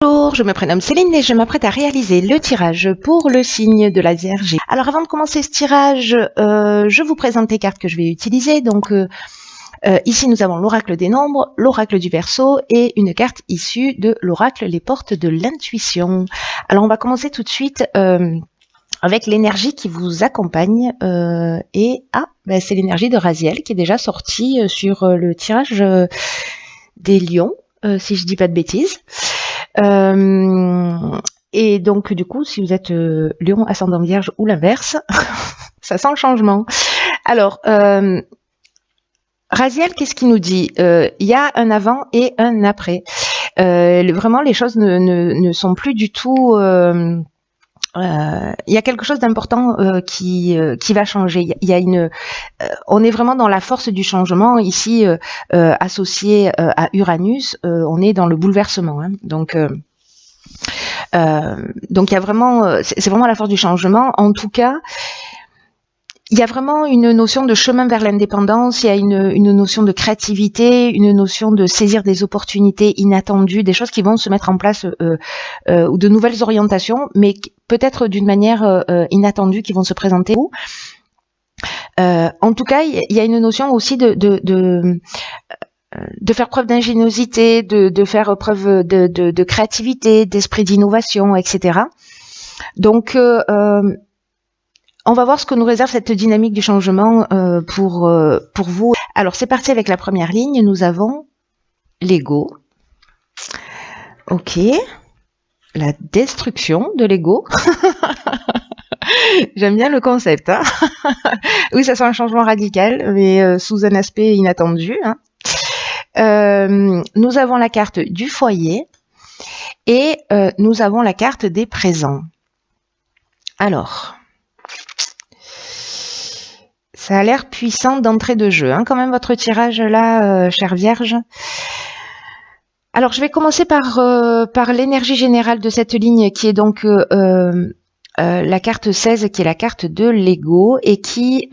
Bonjour, je me prénomme Céline et je m'apprête à réaliser le tirage pour le signe de la Vierge. Alors avant de commencer ce tirage, je vous présente les cartes que je vais utiliser. Donc ici nous avons l'oracle des nombres, l'oracle du Verseau et une carte issue de l'oracle les portes de l'intuition. Alors on va commencer tout de suite avec l'énergie qui vous accompagne c'est l'énergie de Raziel qui est déjà sortie sur le tirage des lions, si je dis pas de bêtises. Et donc du coup, si vous êtes lion, ascendant vierge ou l'inverse, ça sent le changement. Alors, Raziel, qu'est-ce qu'il nous dit? Il y a un avant et un après. Vraiment, les choses ne sont plus du tout... il y a quelque chose d'important qui va changer. Il y a on est vraiment dans la force du changement ici, associé à Uranus. On est dans le bouleversement. Hein. Donc il y a vraiment, c'est vraiment la force du changement. En tout cas, il y a vraiment une notion de chemin vers l'indépendance, il y a une notion de créativité, une notion de saisir des opportunités inattendues, des choses qui vont se mettre en place ou de nouvelles orientations, mais peut-être d'une manière inattendue qui vont se présenter. En tout cas, il y a une notion aussi de faire preuve d'ingéniosité, de faire preuve de créativité, d'esprit d'innovation, etc. Donc, on va voir ce que nous réserve cette dynamique du changement pour vous. Alors, c'est parti avec la première ligne. Nous avons l'ego. Ok. La destruction de l'ego. J'aime bien le concept. Hein. Oui, ça sent un changement radical, mais sous un aspect inattendu. Hein. Nous avons la carte du foyer et nous avons la carte des présents. Alors, ça a l'air puissant d'entrée de jeu, hein, quand même votre tirage là, chère Vierge. Alors, je vais commencer par l'énergie générale de cette ligne qui est donc la carte 16, qui est la carte de l'ego et qui...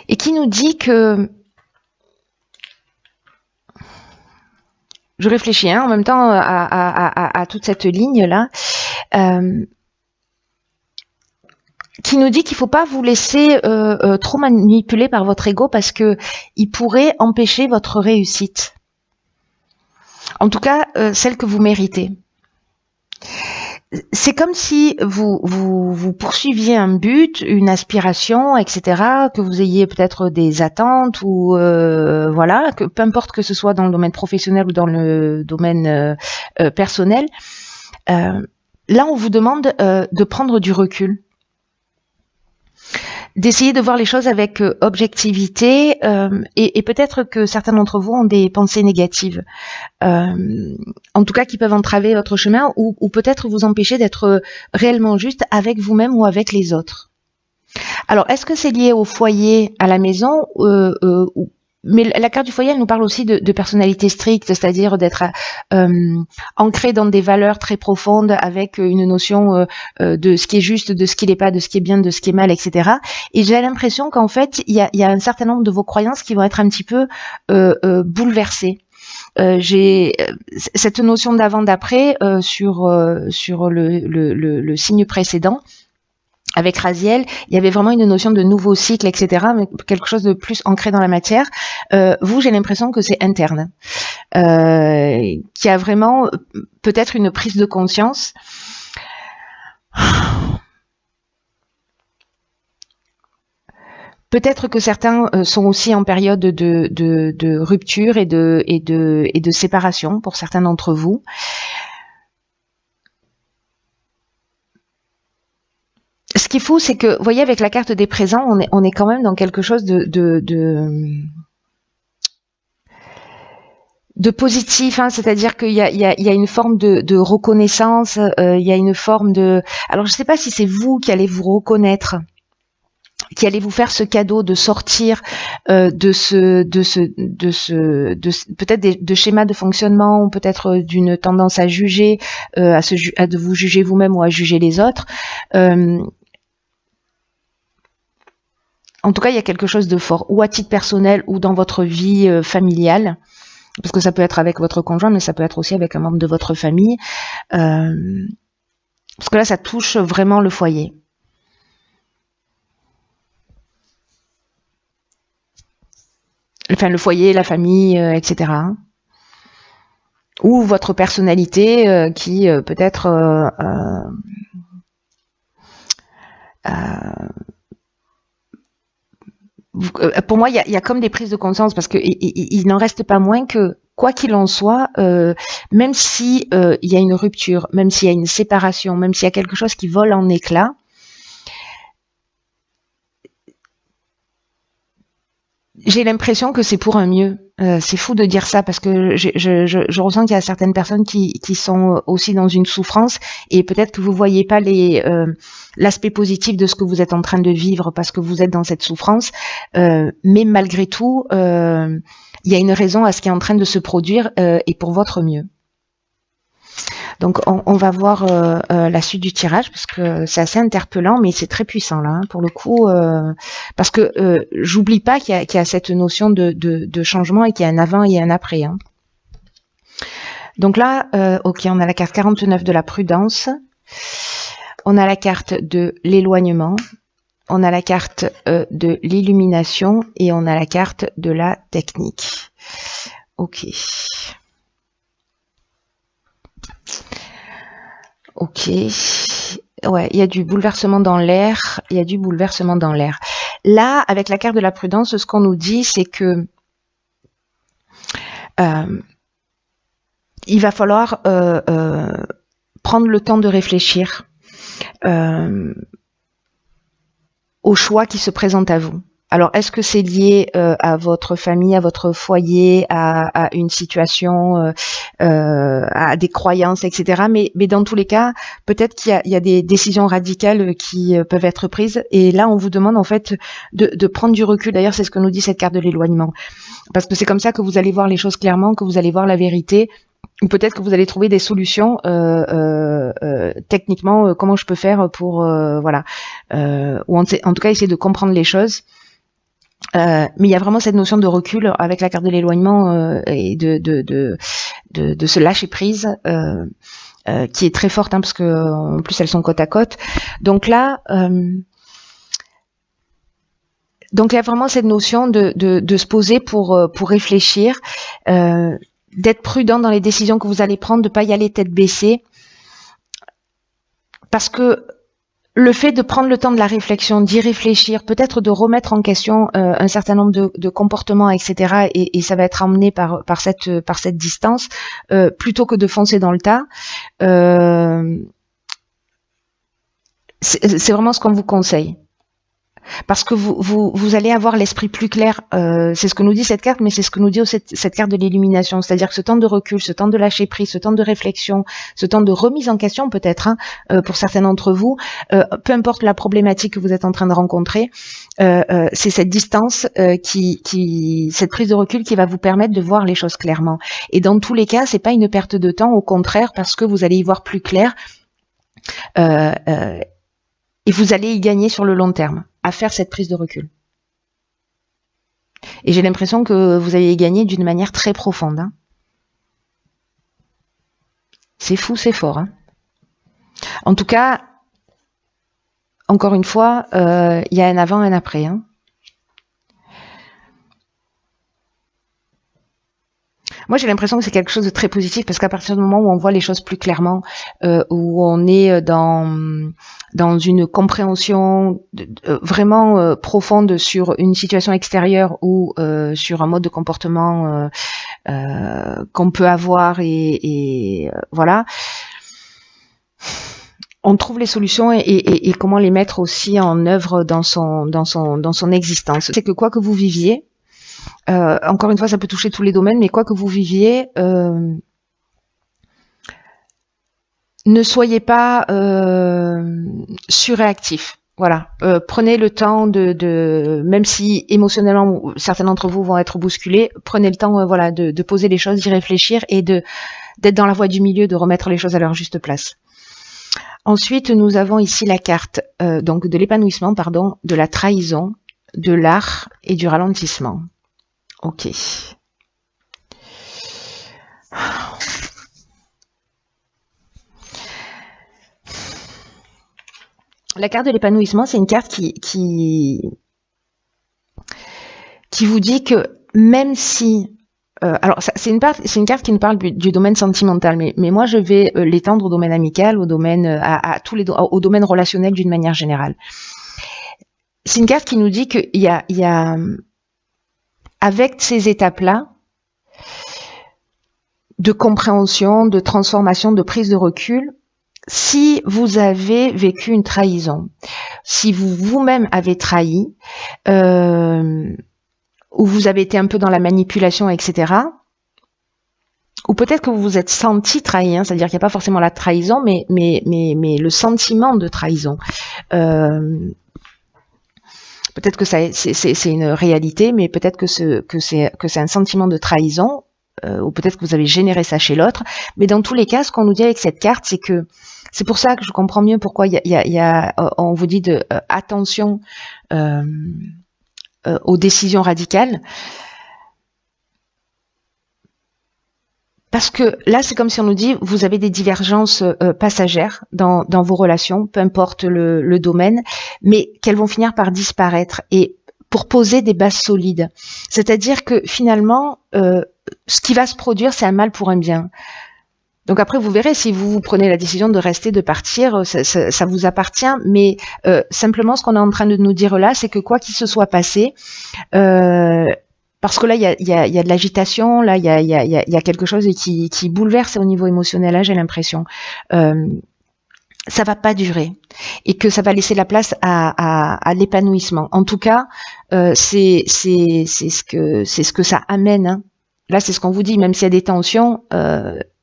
et qui nous dit que... Je réfléchis en même temps à toute cette ligne-là, qui nous dit qu'il ne faut pas vous laisser trop manipuler par votre ego parce que il pourrait empêcher votre réussite. En tout cas, celle que vous méritez. C'est comme si vous poursuiviez un but, une aspiration, etc., que vous ayez peut-être des attentes ou voilà, que peu importe que ce soit dans le domaine professionnel ou dans le domaine personnel. Là, on vous demande de prendre du recul, d'essayer de voir les choses avec objectivité et peut-être que certains d'entre vous ont des pensées négatives, en tout cas qui peuvent entraver votre chemin ou peut-être vous empêcher d'être réellement juste avec vous-même ou avec les autres. Alors, est-ce que c'est lié au foyer, à la maison mais la carte du foyer, elle nous parle aussi de personnalité stricte, c'est-à-dire d'être ancré dans des valeurs très profondes avec une notion de ce qui est juste, de ce qui n'est pas, de ce qui est bien, de ce qui est mal, etc. Et j'ai l'impression qu'en fait, il y a un certain nombre de vos croyances qui vont être un petit peu bouleversées. J'ai cette notion d'avant-d'après sur le signe précédent. Avec Raziel, il y avait vraiment une notion de nouveau cycle, etc., mais quelque chose de plus ancré dans la matière. Vous, j'ai l'impression que c'est interne, qu'il y a vraiment peut-être une prise de conscience. Peut-être que certains sont aussi en période de rupture et de séparation pour certains d'entre vous. Ce qui est fou, c'est que, vous voyez, avec la carte des présents, on est quand même dans quelque chose de positif, hein, c'est-à-dire qu'il y a une forme de reconnaissance, il y a une forme de... Alors, je ne sais pas si c'est vous qui allez vous reconnaître, qui allez vous faire ce cadeau de sortir peut-être de schémas de fonctionnement ou peut-être d'une tendance à juger, à de vous juger vous-même ou à juger les autres. En tout cas, il y a quelque chose de fort, ou à titre personnel, ou dans votre vie familiale, parce que ça peut être avec votre conjoint, mais ça peut être aussi avec un membre de votre famille, parce que là, ça touche vraiment le foyer. Enfin, le foyer, la famille, etc. Ou votre personnalité qui peut-être pour moi, il y a comme des prises de conscience parce que il n'en reste pas moins que quoi qu'il en soit, même si il y a une rupture, même s'il y a une séparation, même s'il y a quelque chose qui vole en éclats, j'ai l'impression que c'est pour un mieux. C'est fou de dire ça parce que je ressens qu'il y a certaines personnes qui sont aussi dans une souffrance et peut-être que vous voyez pas l'aspect positif de ce que vous êtes en train de vivre parce que vous êtes dans cette souffrance. Mais malgré tout, il y a une raison à ce qui est en train de se produire et pour votre mieux. Donc on va voir la suite du tirage parce que c'est assez interpellant, mais c'est très puissant là pour le coup, parce que j'oublie pas qu'il y a cette notion de changement et qu'il y a un avant et un après. Hein. Donc là, ok, on a la carte 49 de la prudence, on a la carte de l'éloignement, on a la carte de l'illumination et on a la carte de la technique. Ok. Ok, ouais, il y a du bouleversement dans l'air, il y a du bouleversement dans l'air. Là, avec la carte de la prudence, ce qu'on nous dit, c'est que il va falloir prendre le temps de réfléchir aux choix qui se présentent à vous. Alors, est-ce que c'est lié à votre famille, à votre foyer, à une situation, à des croyances, etc. Mais dans tous les cas, peut-être qu'il y a des décisions radicales qui peuvent être prises. Et là, on vous demande en fait de prendre du recul. D'ailleurs, c'est ce que nous dit cette carte de l'éloignement. Parce que c'est comme ça que vous allez voir les choses clairement, que vous allez voir la vérité. Ou peut-être que vous allez trouver des solutions techniquement, comment je peux faire pour, voilà. Ou en tout cas, essayer de comprendre les choses. Mais il y a vraiment cette notion de recul avec la carte de l'éloignement et de se lâcher prise qui est très forte hein, parce que en plus elles sont côte à côte. Donc là, donc il y a vraiment cette notion de se poser pour réfléchir, d'être prudent dans les décisions que vous allez prendre, de pas y aller tête baissée, parce que le fait de prendre le temps de la réflexion, d'y réfléchir, peut-être de remettre en question un certain nombre de comportements, etc. Et ça va être amené par cette distance, plutôt que de foncer dans le tas. C'est vraiment ce qu'on vous conseille. Parce que vous allez avoir l'esprit plus clair, c'est ce que nous dit cette carte, mais c'est ce que nous dit aussi cette carte de l'illumination, c'est-à-dire que ce temps de recul, ce temps de lâcher prise, ce temps de réflexion, ce temps de remise en question peut-être, hein, pour certains d'entre vous, peu importe la problématique que vous êtes en train de rencontrer, c'est cette distance, cette prise de recul qui va vous permettre de voir les choses clairement. Et dans tous les cas, c'est pas une perte de temps, au contraire, parce que vous allez y voir plus clair, et vous allez y gagner sur le long terme à faire cette prise de recul. Et j'ai l'impression que vous allez y gagner d'une manière très profonde. Hein. C'est fou, c'est fort. Hein. En tout cas, encore une fois, il y a un avant et un après. Hein. Moi, j'ai l'impression que c'est quelque chose de très positif parce qu'à partir du moment où on voit les choses plus clairement, où on est dans une compréhension vraiment profonde sur une situation extérieure ou sur un mode de comportement qu'on peut avoir et voilà, on trouve les solutions et comment les mettre aussi en œuvre dans son existence. C'est que quoi que vous viviez, encore une fois, ça peut toucher tous les domaines, mais quoi que vous viviez, ne soyez pas surréactif. Voilà, prenez le temps même si émotionnellement certains d'entre vous vont être bousculés, prenez le temps, voilà, de poser les choses, d'y réfléchir et d'être dans la voie du milieu, de remettre les choses à leur juste place. Ensuite, nous avons ici la carte donc de l'épanouissement, pardon, de la trahison, de l'art et du ralentissement. Ok. La carte de l'épanouissement, c'est une carte qui vous dit que même si... alors, c'est une carte qui nous parle du domaine sentimental, mais moi, je vais l'étendre au domaine amical, au domaine, au domaine relationnel d'une manière générale. C'est une carte qui nous dit qu'il y a avec ces étapes-là, de compréhension, de transformation, de prise de recul, si vous avez vécu une trahison, si vous-même avez trahi, ou vous avez été un peu dans la manipulation, etc., ou peut-être que vous vous êtes senti trahi, hein, c'est-à-dire qu'il n'y a pas forcément la trahison, mais le sentiment de trahison. Peut-être que c'est une réalité, mais peut-être que c'est un sentiment de trahison, ou peut-être que vous avez généré ça chez l'autre. Mais dans tous les cas, ce qu'on nous dit avec cette carte, c'est que c'est pour ça que je comprends mieux pourquoi on vous dit de attention aux décisions radicales. Parce que là, c'est comme si on nous dit, vous avez des divergences passagères dans vos relations, peu importe le domaine, mais qu'elles vont finir par disparaître et pour poser des bases solides. C'est-à-dire que finalement, ce qui va se produire, c'est un mal pour un bien. Donc après, vous verrez, si vous prenez la décision de rester, de partir, ça vous appartient, mais simplement, ce qu'on est en train de nous dire là, c'est que quoi qu'il se soit passé, parce que là, il y a de l'agitation, là, il y a quelque chose qui bouleverse au niveau émotionnel, là, j'ai l'impression. Ça va pas durer et que ça va laisser la place à l'épanouissement. En tout cas, c'est ce que ça amène. Hein. Là, c'est ce qu'on vous dit, même s'il y a des tensions,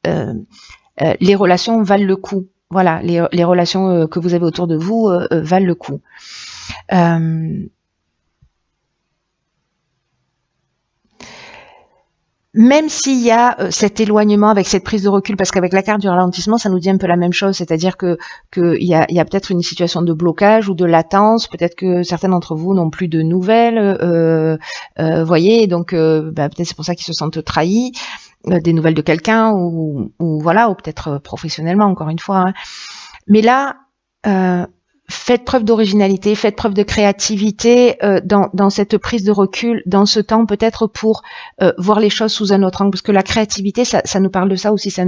les relations valent le coup. Voilà, les relations que vous avez autour de vous valent le coup. Même s'il y a cet éloignement avec cette prise de recul, parce qu'avec la carte du ralentissement, ça nous dit un peu la même chose, c'est-à-dire que il y a peut-être une situation de blocage ou de latence, peut-être que certains d'entre vous n'ont plus de nouvelles, voyez, donc peut-être c'est pour ça qu'ils se sentent trahis, des nouvelles de quelqu'un ou voilà, ou peut-être professionnellement encore une fois. Hein. Mais là, faites preuve d'originalité, faites preuve de créativité dans cette prise de recul, dans ce temps peut-être pour voir les choses sous un autre angle, parce que la créativité, ça nous parle de ça aussi, ce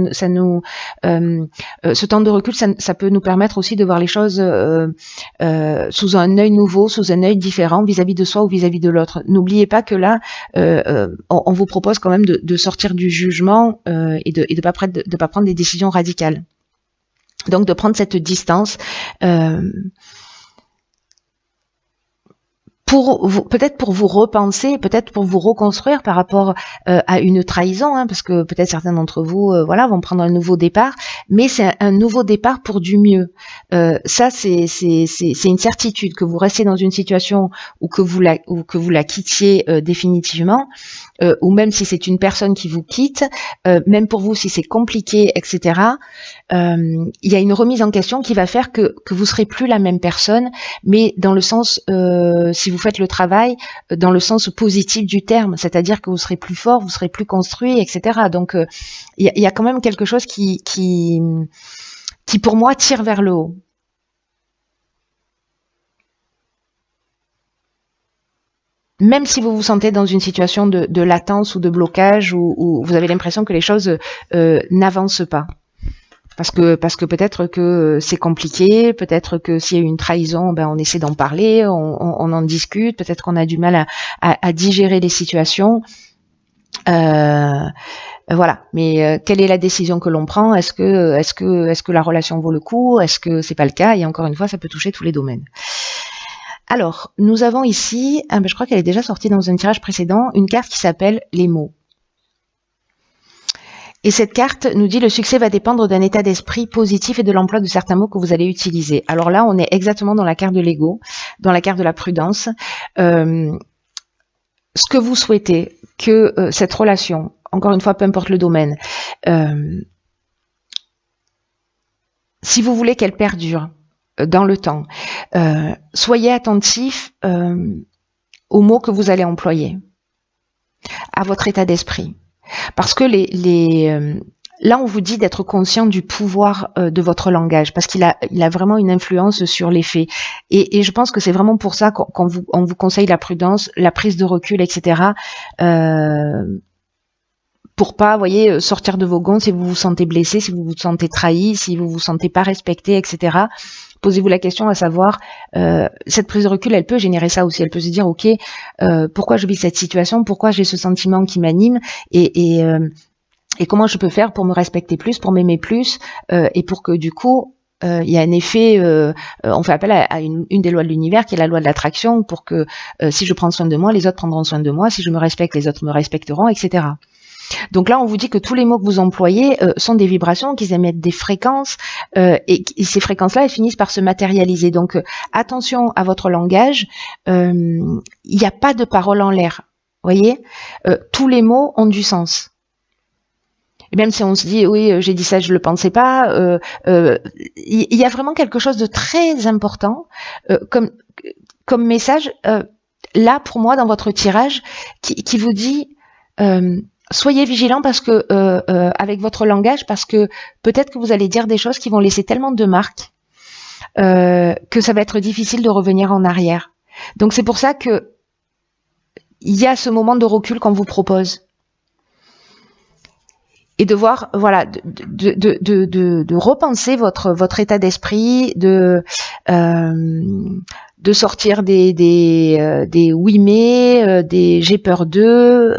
temps de recul, ça peut nous permettre aussi de voir les choses sous un œil nouveau, sous un œil différent vis-à-vis de soi ou vis-à-vis de l'autre. N'oubliez pas que là, on vous propose quand même de sortir du jugement et de pas prendre des décisions radicales. Donc de prendre cette distance peut-être pour vous repenser, peut-être pour vous reconstruire par rapport à une trahison, hein, parce que peut-être certains d'entre vous vont prendre un nouveau départ, mais c'est un nouveau départ pour du mieux. Ça c'est une certitude que vous restez dans une situation ou que vous la quittiez définitivement. Ou même si c'est une personne qui vous quitte, même pour vous si c'est compliqué, etc. Il y a une remise en question qui va faire que vous serez plus la même personne, mais dans le sens, si vous faites le travail, dans le sens positif du terme, c'est-à-dire que vous serez plus fort, vous serez plus construit, etc. Donc il y a quand même quelque chose qui pour moi tire vers le haut. Même si vous vous sentez dans une situation de latence ou de blocage où vous avez l'impression que les choses n'avancent pas. Parce que peut-être que c'est compliqué, peut-être que s'il y a eu une trahison, on essaie d'en parler, on en discute, peut-être qu'on a du mal à digérer les situations. Voilà. Mais quelle est la décision que l'on prend ? Est-ce que la relation vaut le coup ? Est-ce que c'est pas le cas ? Et encore une fois, ça peut toucher tous les domaines. Alors, nous avons ici, je crois qu'elle est déjà sortie dans un tirage précédent, une carte qui s'appelle les mots. Et cette carte nous dit le succès va dépendre d'un état d'esprit positif et de l'emploi de certains mots que vous allez utiliser. Alors là, on est exactement dans la carte de l'ego, dans la carte de la prudence. Ce que vous souhaitez, que cette relation, encore une fois, peu importe le domaine, si vous voulez qu'elle perdure, dans le temps. Soyez attentif aux mots que vous allez employer, à votre état d'esprit. Parce que là, on vous dit d'être conscient du pouvoir de votre langage, parce qu'il a vraiment une influence sur les faits. Et je pense que c'est vraiment pour ça qu'on vous conseille la prudence, la prise de recul, etc. Pour pas, vous voyez, sortir de vos gonds si vous vous sentez blessé, si vous vous sentez trahi, si vous vous sentez pas respecté, etc. Posez-vous la question à savoir, cette prise de recul, elle peut générer ça aussi. Elle peut se dire, ok, pourquoi je vis cette situation, pourquoi j'ai ce sentiment qui m'anime, et comment je peux faire pour me respecter plus, pour m'aimer plus, et pour que du coup, il y a un effet, on fait appel à une des lois de l'univers qui est la loi de l'attraction, pour que si je prends soin de moi, les autres prendront soin de moi, si je me respecte, les autres me respecteront, etc. Donc là, on vous dit que tous les mots que vous employez sont des vibrations, qu'ils émettent des fréquences, et ces fréquences-là, elles finissent par se matérialiser. Donc attention à votre langage, il n'y a pas de parole en l'air. Voyez, tous les mots ont du sens. Et même si on se dit, oui, j'ai dit ça, je le pensais pas, il y a vraiment quelque chose de très important comme message, là, pour moi, dans votre tirage, qui vous dit... soyez vigilants parce que avec votre langage, parce que peut-être que vous allez dire des choses qui vont laisser tellement de marques que ça va être difficile de revenir en arrière. Donc c'est pour ça que il y a ce moment de recul qu'on vous propose et de voir, voilà, de repenser votre état d'esprit, de sortir des oui mais, des j'ai peur d'eux.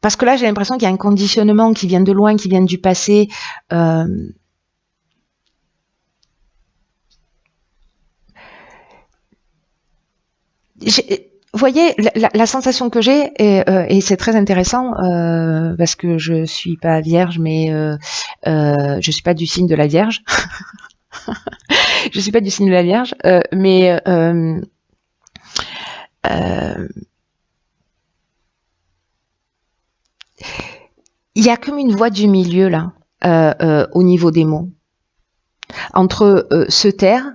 Parce que là, j'ai l'impression qu'il y a un conditionnement qui vient de loin, qui vient du passé. Vous voyez, la sensation que j'ai, et c'est très intéressant, parce que je suis pas vierge, mais je suis pas du signe de la Vierge. Je suis pas du signe de la Vierge, mais il y a comme une voie du milieu là, au niveau des mots, entre se taire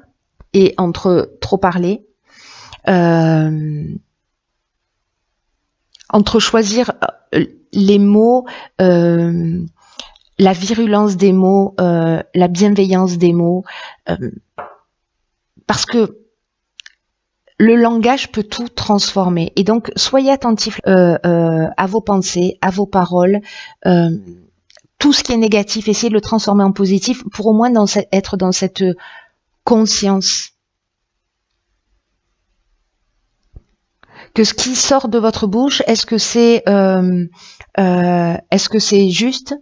et entre trop parler, entre choisir les mots, la virulence des mots, la bienveillance des mots, parce que le langage peut tout transformer. Et donc, soyez attentifs à vos pensées, à vos paroles. Tout ce qui est négatif, essayez de le transformer en positif pour au moins être dans cette conscience. Que ce qui sort de votre bouche, est-ce que c'est juste?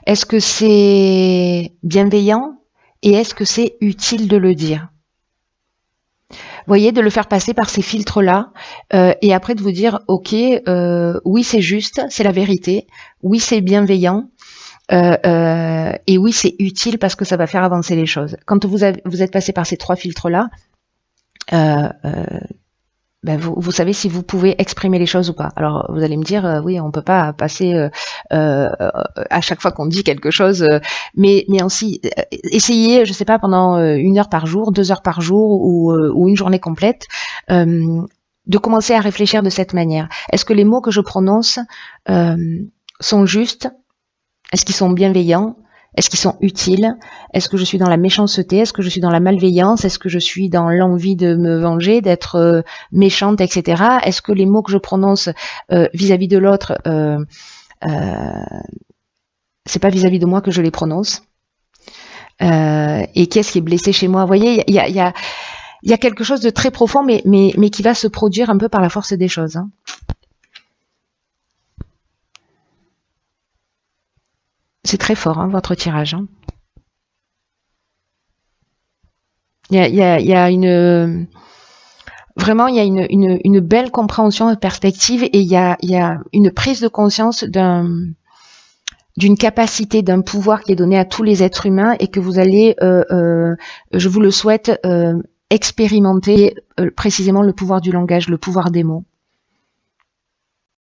Est-ce que c'est bienveillant? Et est-ce que c'est utile de le dire? Voyez, de le faire passer par ces filtres-là, et après de vous dire, ok, oui c'est juste, c'est la vérité, oui c'est bienveillant, et oui c'est utile parce que ça va faire avancer les choses. Quand vous êtes passé par ces trois filtres-là, vous savez si vous pouvez exprimer les choses ou pas. Alors vous allez me dire, oui, on peut pas passer à chaque fois qu'on dit quelque chose, mais aussi essayez, je sais pas, pendant 1 heure par jour, 2 heures par jour ou une journée complète, de commencer à réfléchir de cette manière. Est-ce que les mots que je prononce sont justes? Est-ce qu'ils sont bienveillants? Est-ce qu'ils sont utiles? Est-ce que je suis dans la méchanceté? Est-ce que je suis dans la malveillance? Est-ce que je suis dans l'envie de me venger, d'être méchante, etc. Est-ce que les mots que je prononce vis-à-vis de l'autre, c'est pas vis-à-vis de moi que je les prononce? Et qu'est-ce qui est blessé chez moi? Vous voyez, il y a quelque chose de très profond, mais qui va se produire un peu par la force des choses. Hein. C'est très fort, hein, votre tirage. Hein. Il y a vraiment, il y a une belle compréhension et perspective, et il y a une prise de conscience d'une capacité, d'un pouvoir qui est donné à tous les êtres humains, et que vous allez, je vous le souhaite, expérimenter précisément le pouvoir du langage, le pouvoir des mots.